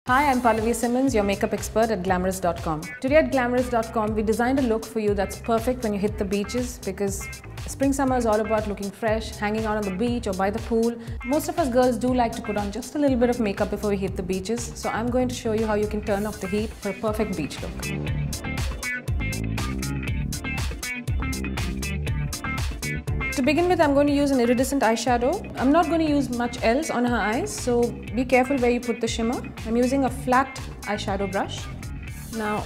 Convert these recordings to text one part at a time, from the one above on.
Hi, I'm Pallavi Simmons, your makeup expert at Glamorous.com. Today at Glamorous.com, we designed a look for you that's perfect when you hit the beaches because spring summer is all about looking fresh, hanging out on the beach or by the pool. Most of us girls do like to put on just a little bit of makeup before we hit the beaches. So I'm going to show you how you can turn off the heat for a perfect beach look. To begin with, I'm going to use an iridescent eyeshadow. I'm not going to use much else on her eyes, so be careful where you put the shimmer. I'm using a flat eyeshadow brush. Now,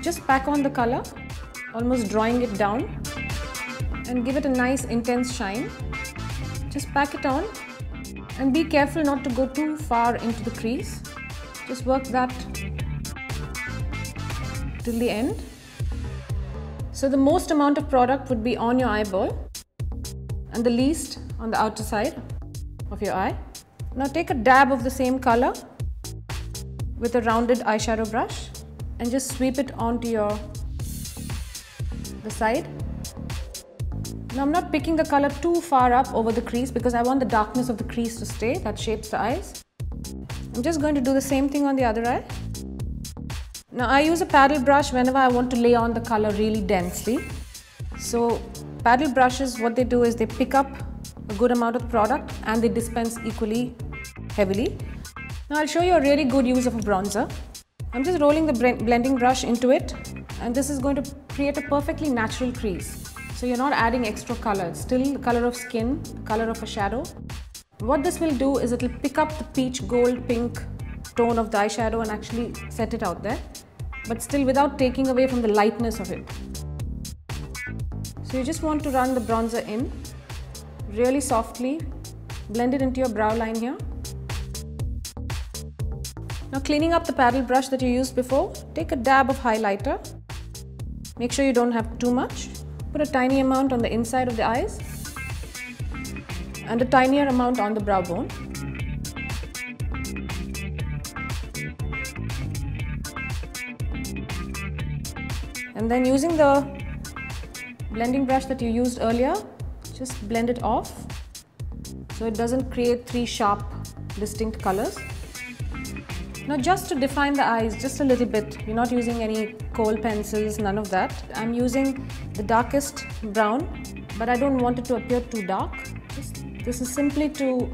just pack on the color, almost drawing it down, and give it a nice intense shine. Just pack it on and be careful not to go too far into the crease. Just work that till the end. So the most amount of product would be on your eyeball and the least on the outer side of your eye. Now take a dab of the same color with a rounded eyeshadow brush and just sweep it onto the side. Now I'm not picking the color too far up over the crease because I want the darkness of the crease to stay, that shapes the eyes. I'm just going to do the same thing on the other eye. Now I use a paddle brush whenever I want to lay on the color really densely. So paddle brushes, what they do is they pick up a good amount of product and they dispense equally heavily. Now I'll show you a really good use of a bronzer. I'm just rolling the blending brush into it, and this is going to create a perfectly natural crease. So you're not adding extra color, it's still the color of skin, the color of a shadow. What this will do is it'll pick up the peach gold pink tone of the eyeshadow and actually set it out there, but still without taking away from the lightness of it. So you just want to run the bronzer in really softly, blend it into your brow line here. Now cleaning up the paddle brush that you used before, take a dab of highlighter. Make sure you don't have too much. Put a tiny amount on the inside of the eyes and a tinier amount on the brow bone. And then using the blending brush that you used earlier, just blend it off so it doesn't create three sharp distinct colors. Now just to define the eyes just a little bit, you're not using any kohl pencils, none of that. I'm using the darkest brown, but I don't want it to appear too dark. This is simply to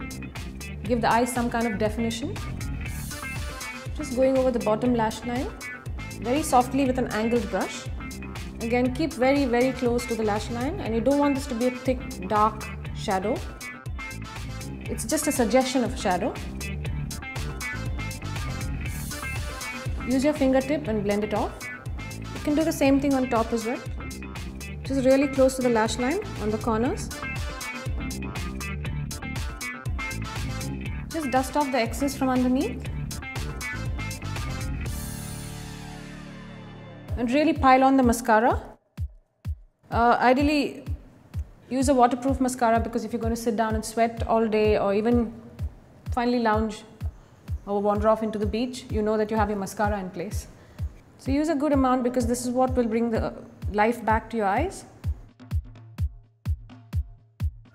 give the eyes some kind of definition. Just going over the bottom lash line very softly with an angled brush. Again, keep very, very close to the lash line, and you don't want this to be a thick, dark shadow. It's just a suggestion of a shadow. Use your fingertip and blend it off. You can do the same thing on top as well. Just really close to the lash line on the corners. Just dust off the excess from underneath. And really pile on the mascara. Ideally, use a waterproof mascara because if you're going to sit down and sweat all day or even finally lounge or wander off into the beach, you know that you have your mascara in place. So use a good amount because this is what will bring the life back to your eyes.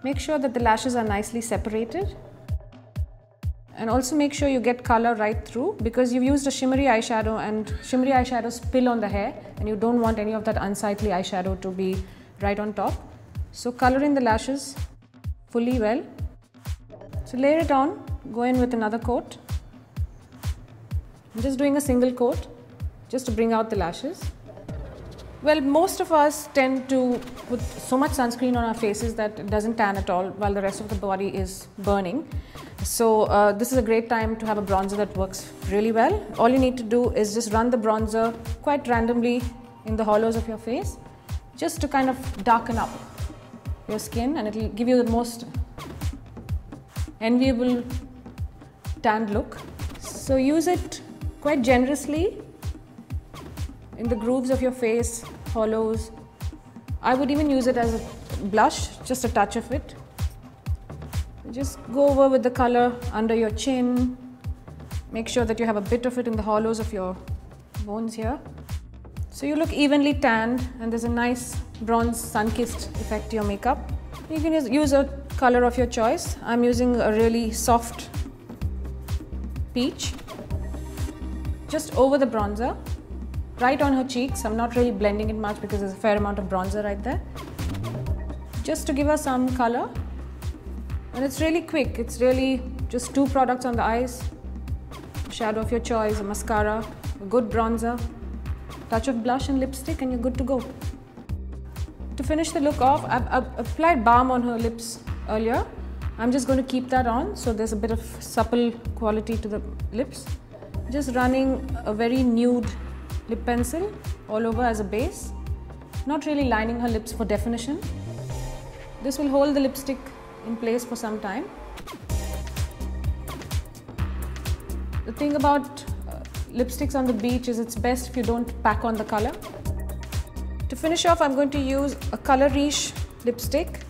Make sure that the lashes are nicely separated. And also make sure you get color right through because you've used a shimmery eyeshadow and shimmery eyeshadows spill on the hair and you don't want any of that unsightly eyeshadow to be right on top. So color in the lashes fully well. So layer it on, go in with another coat. I'm just doing a single coat just to bring out the lashes. Well, most of us tend to put so much sunscreen on our faces that it doesn't tan at all while the rest of the body is burning. So this is a great time to have a bronzer that works really well. All you need to do is just run the bronzer quite randomly in the hollows of your face just to kind of darken up your skin, and it will give you the most enviable tanned look. So use it quite generously in the grooves of your face, hollows. I would even use it as a blush, just a touch of it. Just go over with the color under your chin. Make sure that you have a bit of it in the hollows of your bones here. So you look evenly tanned and there's a nice bronze sun-kissed effect to your makeup. You can use a color of your choice. I'm using a really soft peach. just over the bronzer, right on her cheeks. I'm not really blending it much because there's a fair amount of bronzer right there. Just to give her some color. And it's really quick. It's really just 2 products on the eyes, shadow of your choice, a mascara, a good bronzer, touch of blush and lipstick, and you're good to go. To finish the look off, I've applied balm on her lips earlier. I'm just going to keep that on, so there's a bit of supple quality to the lips. Just running a very nude lip pencil all over as a base. Not really lining her lips for definition. This will hold the lipstick in place for some time. The thing about lipsticks on the beach is it's best if you don't pack on the color. To finish off, I'm going to use a Color Riche lipstick.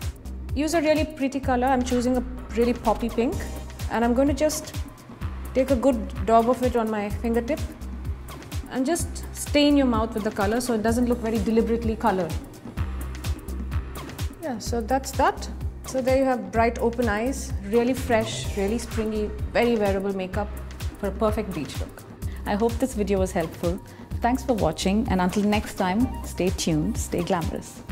Use a really pretty color. I'm choosing a really poppy pink, and I'm going to just take a good daub of it on my fingertip and just stain your mouth with the color so it doesn't look very deliberately colored. Yeah, so that's that. So there you have bright open eyes, really fresh, really springy, very wearable makeup for a perfect beach look. I hope this video was helpful. Thanks for watching, and until next time, stay tuned, stay glamorous.